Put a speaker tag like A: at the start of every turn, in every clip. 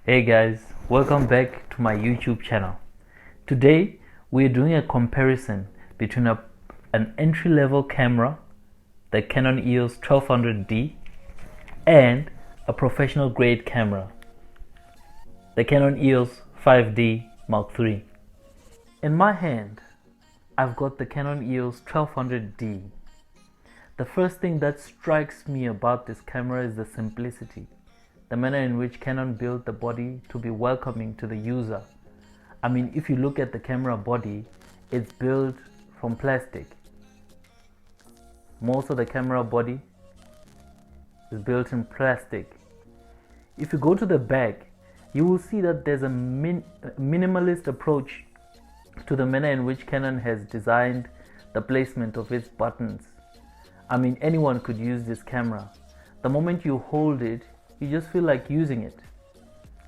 A: Hey guys, welcome back to my YouTube channel. Today we are doing a comparison between an entry-level camera, the Canon EOS 1200D, and a professional grade camera, the Canon EOS 5D Mark III. In my hand, I've got the Canon EOS 1200D. The first thing that strikes me about this camera is the simplicity. The manner in which Canon built the body to be welcoming to the user. I mean, if you look at the camera body, it's built from plastic. Most of the camera body is built in plastic. If you go to the back, you will see that there's a minimalist approach to the manner in which Canon has designed the placement of its buttons. I mean, anyone could use this camera. The moment you hold it, you just feel like using it.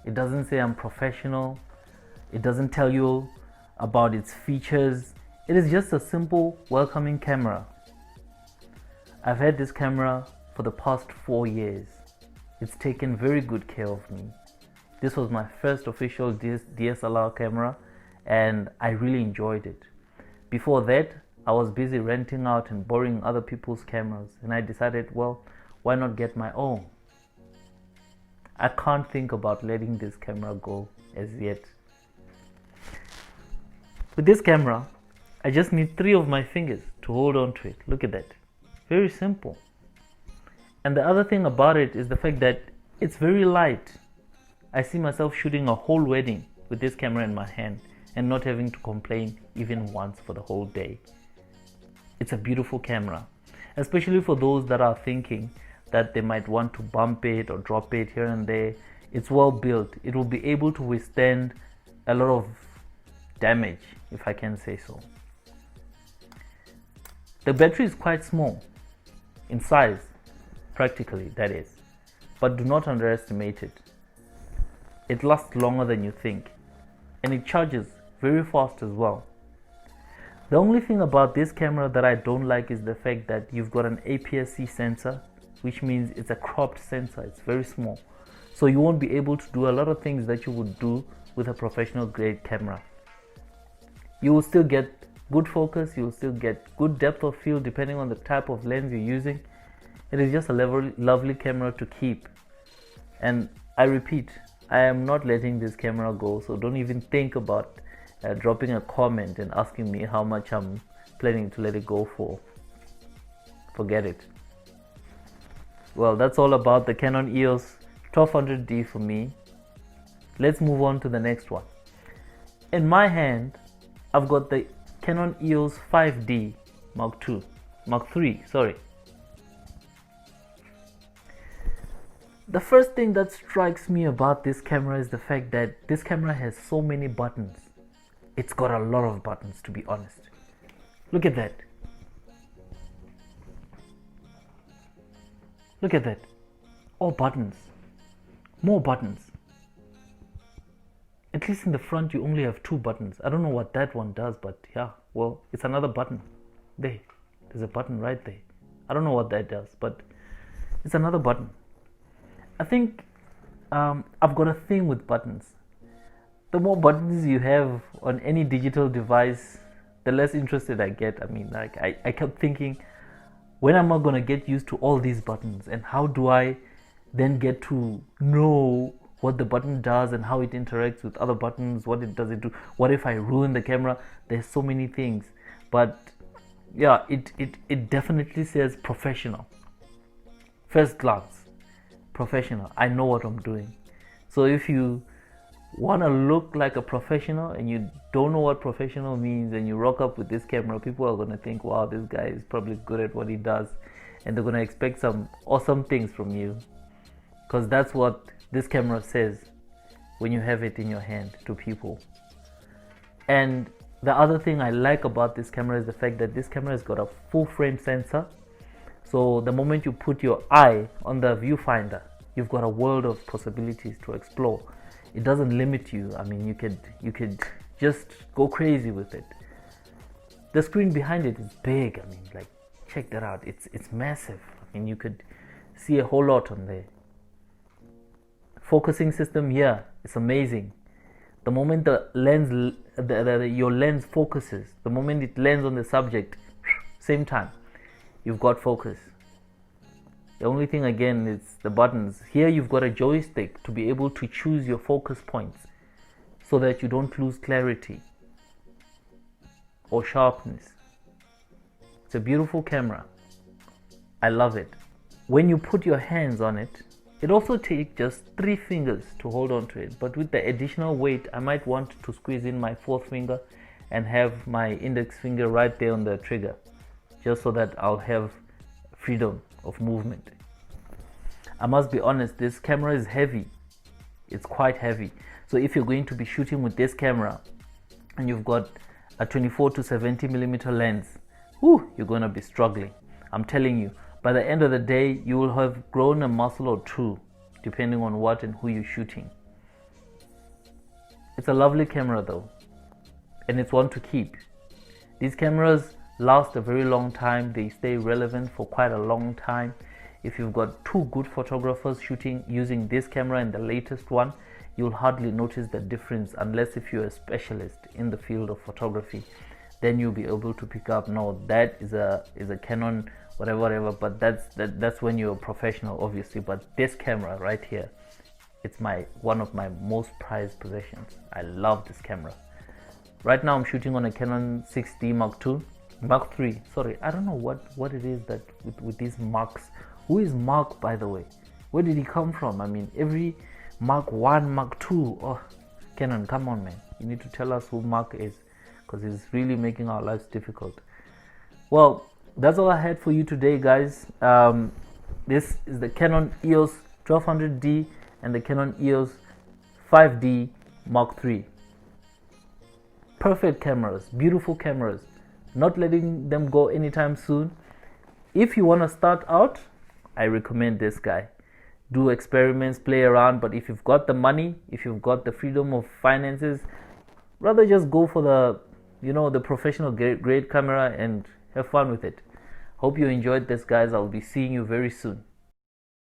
A: It doesn't say I'm professional. It doesn't tell you about its features. It is just a simple, welcoming camera. I've had this camera for the past 4 years. It's taken very good care of me. This was my first official DSLR camera and I really enjoyed it. Before that, I was busy renting out and borrowing other people's cameras, and I decided, well, why not get my own? I can't think about letting this camera go as yet. With this camera, I just need 3 of my fingers to hold on to it. Look at that. Very simple. And the other thing about it is the fact that it's very light. I see myself shooting a whole wedding with this camera in my hand and not having to complain even once for the whole day. It's a beautiful camera, especially for those that are thinking that they might want to bump it or drop it here and there. It's well built. It will be able to withstand a lot of damage, if I can say so. The battery is quite small in size, practically, that is, but do not underestimate it. It lasts longer than you think, and it charges very fast as well. The only thing about this camera that I don't like is the fact that you've got an APS-C sensor, which means it's a cropped sensor. It's very small, so you won't be able to do a lot of things that you would do with a professional grade camera. You will still get good focus, you will still get good depth of field depending on the type of lens you're using. It is just a lovely camera to keep, and I repeat, I am not letting this camera go, so don't even think about dropping a comment and asking me how much I'm planning to let it go for. Forget it. Well, that's all about the Canon EOS 1200D for me. Let's move on to the next one. In my hand, I've got the Canon EOS 5D Mark III, sorry. The first thing that strikes me about this camera is the fact that this camera has so many buttons. It's got a lot of buttons, to be honest. Look at that. Look at that. All buttons. More buttons. At least in the front you only have 2 buttons. I don't know what that one does, but yeah, well, it's another button. There. There's a button right there. I don't know what that does, but it's another button. I think I've got a thing with buttons. The more buttons you have on any digital device, the less interested I get. I mean, like I kept thinking, when am I going to get used to all these buttons, and how do I then get to know what the button does and how it interacts with other buttons? What does it do? What if I ruin the camera? There's so many things, but yeah, it definitely says professional. First glance, professional. I know what I'm doing. So if you want to look like a professional and you don't know what professional means and you rock up with this camera, people are going to think, wow, this guy is probably good at what he does, and they're going to expect some awesome things from you, because that's what this camera says when you have it in your hand to people. And the other thing I like about this camera is the fact that this camera has got a full frame sensor, so the moment you put your eye on the viewfinder, you've got a world of possibilities to explore. It doesn't limit you. I mean, you could just go crazy with it. The screen behind it is big. I mean, like, check that out. It's massive. I mean, you could see a whole lot on there. focusing system here is amazing. The moment the lens, your lens focuses, the moment it lands on the subject, same time, you've got focus. The only thing again is the buttons. Here you've got a joystick to be able to choose your focus points so that you don't lose clarity or sharpness. It's a beautiful camera. I love it. When you put your hands on it, it also takes just 3 fingers to hold on to it, but with the additional weight, I might want to squeeze in my 4th finger and have my index finger right there on the trigger, just so that I'll have freedom of movement. I must be honest, this camera is heavy. It's quite heavy. So if you're going to be shooting with this camera and you've got a 24 to 70 millimeter lens, you're going to be struggling. I'm telling you, by the end of the day, you will have grown a muscle or 2, depending on what and who you're shooting. It's a lovely camera though, and it's one to keep. These cameras last a very long time. They stay relevant for quite a long time. If you've got 2 good photographers shooting using this camera and the latest one, you'll hardly notice the difference, unless if you're a specialist in the field of photography. Then you'll be able to pick up, no, that is a Canon whatever, but that's when you're a professional, obviously. But this camera right here, it's one of my most prized possessions. I love this camera. Right now I'm shooting on a Canon 6D Mark III. Sorry, I don't know what it is that with these marks. Who is Mark, by the way? Where did he come from? I mean, every Mark 1, Mark 2. Oh, Canon, come on, man. You need to tell us who Mark is, because he's really making our lives difficult. Well, that's all I had for you today, guys. This is the Canon EOS 1200D and the Canon EOS 5D Mark III. Perfect cameras, beautiful cameras. Not letting them go anytime soon. If you want to start out, I recommend this guy. Do experiments, play around, but if you've got the money, if you've got the freedom of finances, rather just go for the professional grade camera and have fun with it. Hope you enjoyed this, guys. I'll be seeing you very soon.